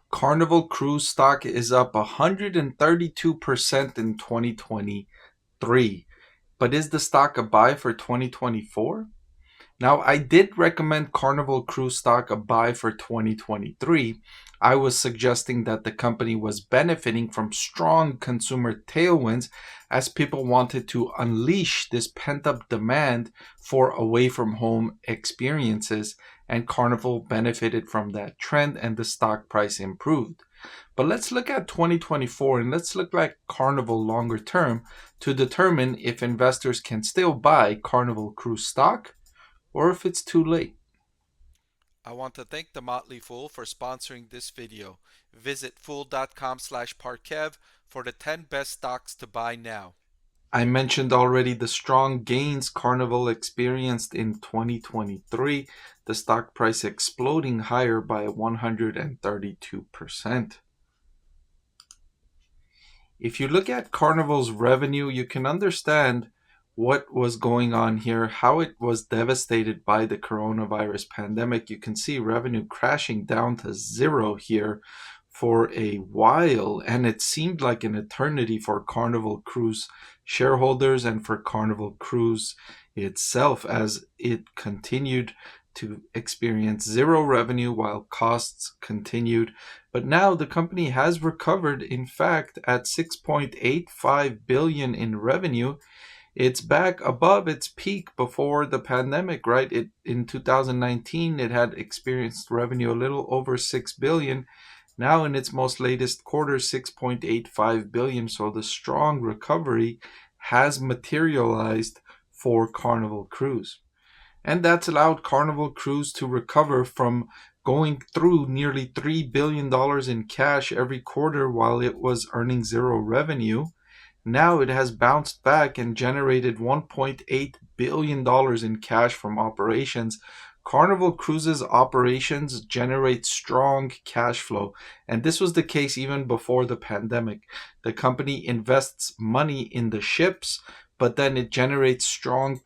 Carnival Cruise stock is up 132% in 2023. But is the stock a buy for 2024? Now, I did recommend Carnival Cruise stock a buy for 2023. I was suggesting that the company was benefiting from strong consumer tailwinds as people wanted to unleash this pent-up demand for away-from-home experiences, and Carnival benefited from that trend and the stock price improved. But let's look at 2024 and let's look at Carnival longer term to determine if investors can still buy Carnival Cruise stock or if it's too late. I want to thank the Motley Fool for sponsoring this video. Visit fool.com/Parkev for the 10 best stocks to buy now. I mentioned already the strong gains Carnival experienced in 2023, the stock price exploding higher by 132%. If you look at Carnival's revenue, you can understand what was going on here, how it was devastated by the coronavirus pandemic. You can see revenue crashing down to zero here for a while, and it seemed like an eternity for Carnival Cruise shareholders and for Carnival Cruise itself as it continued to experience zero revenue while costs continued. But now the company has recovered, in fact, at 6.85 billion in revenue. It's back above its peak before the pandemic, right? In 2019 it had experienced revenue a little over 6 billion. Now in its most latest quarter, 6.85 billion. So the strong recovery has materialized for Carnival Cruise. And that's allowed Carnival Cruise to recover from going through nearly $3 billion in cash every quarter while it was earning zero revenue. Now it has bounced back and generated $1.8 billion in cash from operations. Carnival Cruises operations generate strong cash flow, and this was the case even before the pandemic. The company invests money in the ships, but then it generates strong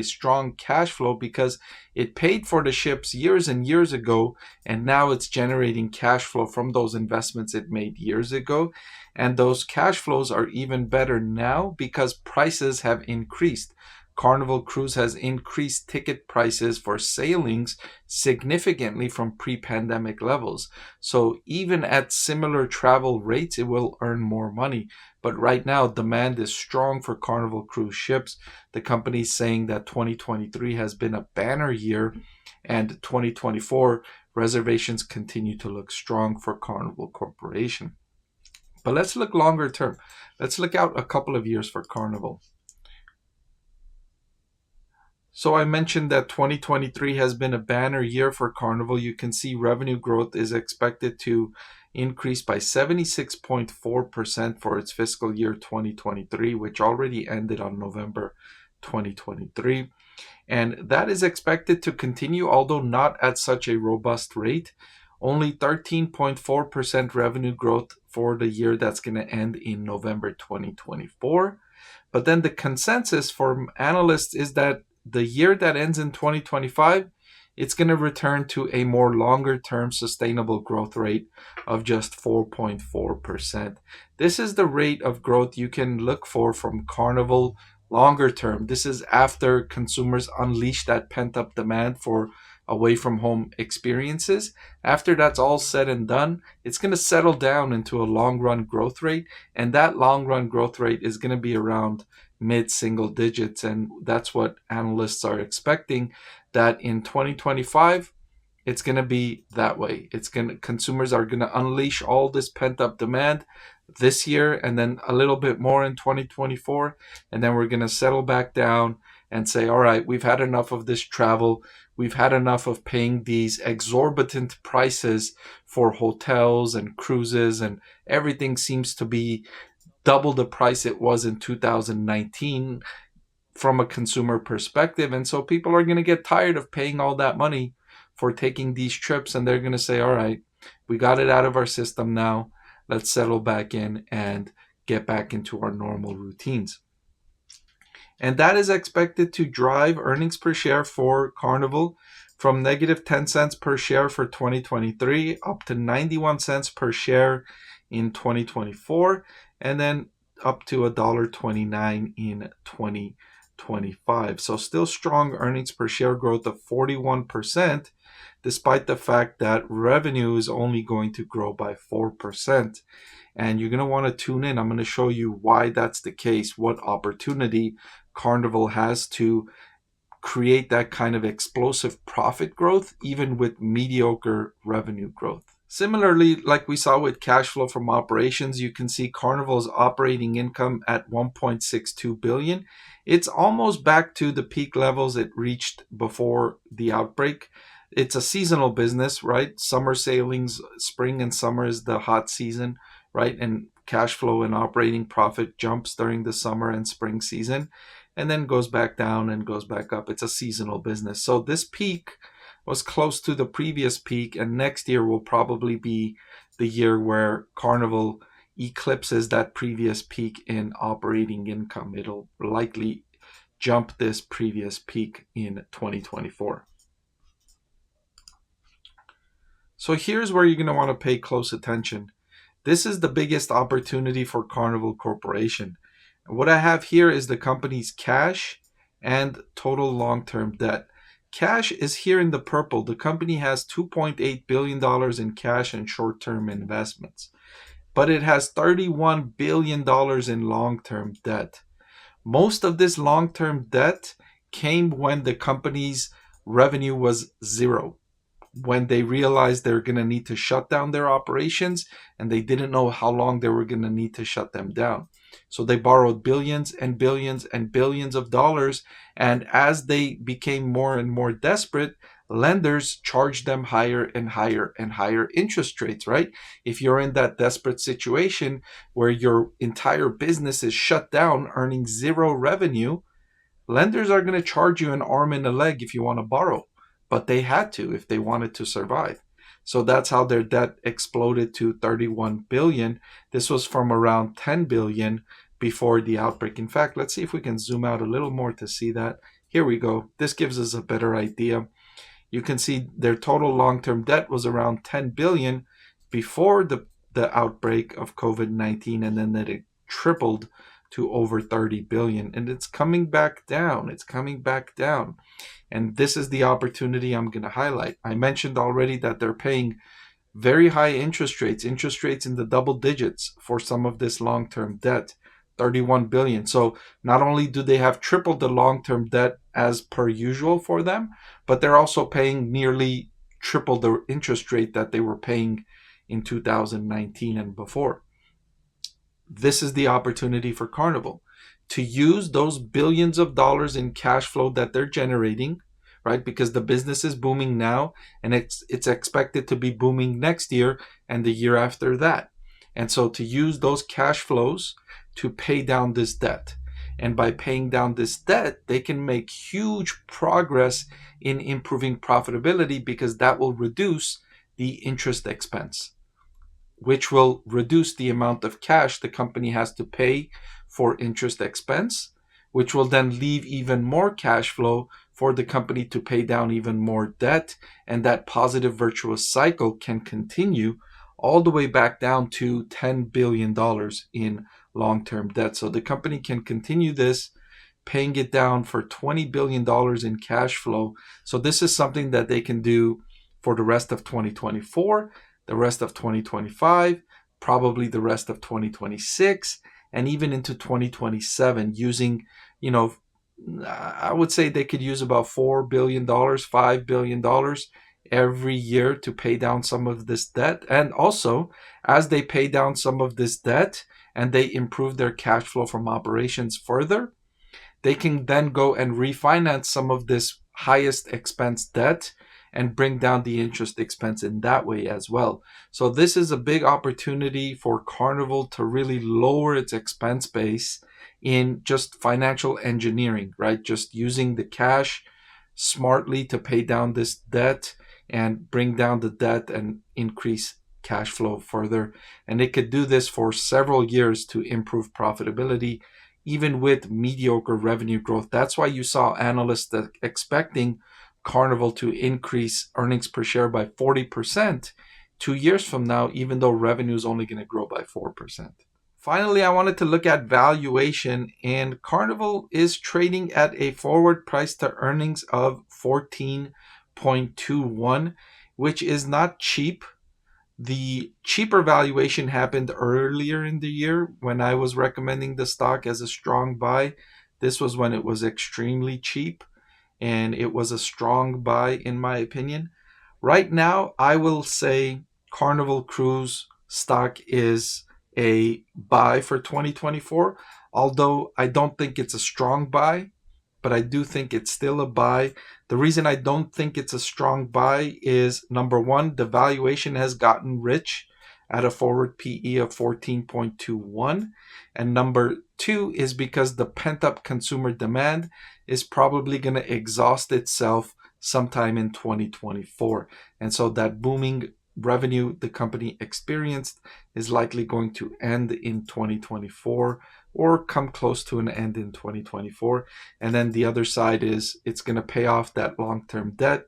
strong cash flow because it paid for the ships years and years ago, and now it's generating cash flow from those investments it made years ago. And those cash flows are even better now because prices have increased. Carnival Cruise has increased ticket prices for sailings significantly from pre-pandemic levels. So even at similar travel rates, it will earn more money. But right now, demand is strong for Carnival Cruise ships. The company is saying that 2023 has been a banner year, and 2024 reservations continue to look strong for Carnival Corporation. But let's look longer term. Let's look out a couple of years for Carnival. So I mentioned that 2023 has been a banner year for Carnival. You can see revenue growth is expected to increase by 76.4% for its fiscal year 2023, which already ended on November 2023. And that is expected to continue, although not at such a robust rate. Only 13.4% revenue growth for the year that's going to end in November 2024. But then the consensus from analysts is that the year that ends in 2025, it's going to return to a more longer term sustainable growth rate of just 4.4%. This is the rate of growth you can look for from Carnival longer term. This is after consumers unleash that pent up demand for away from home experiences. After that's all said and done, it's going to settle down into a long run growth rate. And that long run growth rate is going to be around mid single digits. And that's what analysts are expecting, that in 2025, it's going to be that way. Consumers are going to unleash all this pent up demand this year and then a little bit more in 2024. And then we're going to settle back down and say, all right, we've had enough of this travel. We've had enough of paying these exorbitant prices for hotels and cruises, and everything seems to be double the price it was in 2019 from a consumer perspective. And so people are going to get tired of paying all that money for taking these trips, and they're going to say, all right, we got it out of our system now. Let's settle back in and get back into our normal routines. And that is expected to drive earnings per share for Carnival from negative 10 cents per share for 2023 up to 91 cents per share in 2024, and then up to $1.29 in 2025. So still strong earnings per share growth of 41%, despite the fact that revenue is only going to grow by 4%. And you're going to want to tune in. I'm going to show you why that's the case, what opportunity Carnival has to create that kind of explosive profit growth, even with mediocre revenue growth. Similarly, like we saw with cash flow from operations, you can see Carnival's operating income at 1.62 billion. It's almost back to the peak levels it reached before the outbreak. It's a seasonal business, right? Summer sailings, spring and summer is the hot season, right? And cash flow and operating profit jumps during the summer and spring season, and then goes back down and goes back up. It's a seasonal business. So this peak was close to the previous peak, and next year will probably be the year where Carnival eclipses that previous peak in operating income. It'll likely jump this previous peak in 2024. So here's where you're going to want to pay close attention. This is the biggest opportunity for Carnival Corporation. What I have here is the company's cash and total long-term debt. Cash is here in the purple. The company has $2.8 billion in cash and short-term investments, but it has $31 billion in long-term debt. Most of this long-term debt came when the company's revenue was zero, when they realized they're going to need to shut down their operations and they didn't know how long they were going to need to shut them down. So they borrowed billions and billions and billions of dollars, and as they became more and more desperate, lenders charged them higher and higher and higher interest rates, right? If you're in that desperate situation where your entire business is shut down, earning zero revenue, lenders are going to charge you an arm and a leg if you want to borrow, but they had to if they wanted to survive. So that's how their debt exploded to 31 billion. This was from around 10 billion before the outbreak. In fact, let's see if we can zoom out a little more to see that. Here we go. This gives us a better idea. You can see their total long-term debt was around 10 billion before the outbreak of COVID-19, and then that it tripled to over 30 billion, and it's coming back down. It's coming back down. And this is the opportunity I'm going to highlight. I mentioned already that they're paying very high interest rates in the double digits for some of this long-term debt, 31 billion. So not only do they have tripled the long-term debt as per usual for them, but they're also paying nearly triple the interest rate that they were paying in 2019 and before. This is the opportunity for Carnival to use those billions of dollars in cash flow that they're generating, right? Because the business is booming now, and it's expected to be booming next year and the year after that. And so to use those cash flows to pay down this debt. And by paying down this debt, they can make huge progress in improving profitability, because that will reduce the interest expense, which will reduce the amount of cash the company has to pay for interest expense, which will then leave even more cash flow for the company to pay down even more debt. And that positive virtuous cycle can continue all the way back down to $10 billion in long-term debt. So the company can continue this, paying it down for $20 billion in cash flow. So this is something that they can do for the rest of 2024, the rest of 2025, probably the rest of 2026, and even into 2027, using, I would say they could use about $4 billion, $5 billion every year to pay down some of this debt. And also, as they pay down some of this debt and they improve their cash flow from operations further, they can then go and refinance some of this highest expense debt and bring down the interest expense in that way as well. So this is a big opportunity for Carnival to really lower its expense base in just financial engineering, right? Just using the cash smartly to pay down this debt and bring down the debt and increase cash flow further. And it could do this for several years to improve profitability, even with mediocre revenue growth. That's why you saw analysts expecting Carnival to increase earnings per share by 40% 2 years from now, even though revenue is only going to grow by 4%. Finally, I wanted to look at valuation, and Carnival is trading at a forward price to earnings of 14.21, which is not cheap. The cheaper valuation happened earlier in the year when I was recommending the stock as a strong buy. This was when it was extremely cheap, and it was a strong buy in my opinion. Right now, I will say Carnival Cruise stock is a buy for 2024, although I don't think it's a strong buy, but I do think it's still a buy. The reason I don't think it's a strong buy is, number one, the valuation has gotten rich at a forward PE of 14.21. And number two is because the pent-up consumer demand is probably going to exhaust itself sometime in 2024. And so that booming revenue the company experienced is likely going to end in 2024 or come close to an end in 2024. And then the other side is it's going to pay off that long-term debt.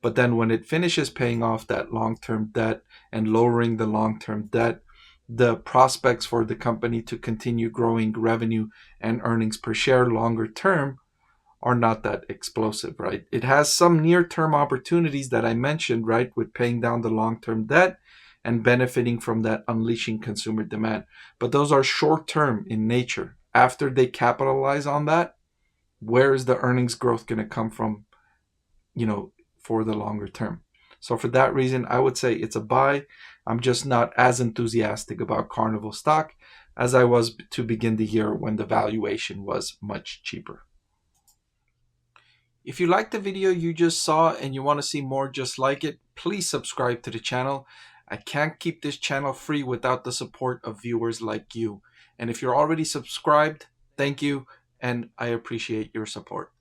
But then when it finishes paying off that long-term debt and lowering the long-term debt, the prospects for the company to continue growing revenue and earnings per share longer term are not that explosive, right? It has some near-term opportunities that I mentioned, right, with paying down the long-term debt and benefiting from that unleashing consumer demand. But those are short-term in nature. After they capitalize on that, where is the earnings growth going to come from, for the longer term? So for that reason, I would say it's a buy. I'm just not as enthusiastic about Carnival stock as I was to begin the year when the valuation was much cheaper. If you liked the video you just saw and you want to see more just like it, please subscribe to the channel. I can't keep this channel free without the support of viewers like you. And if you're already subscribed, thank you, and I appreciate your support.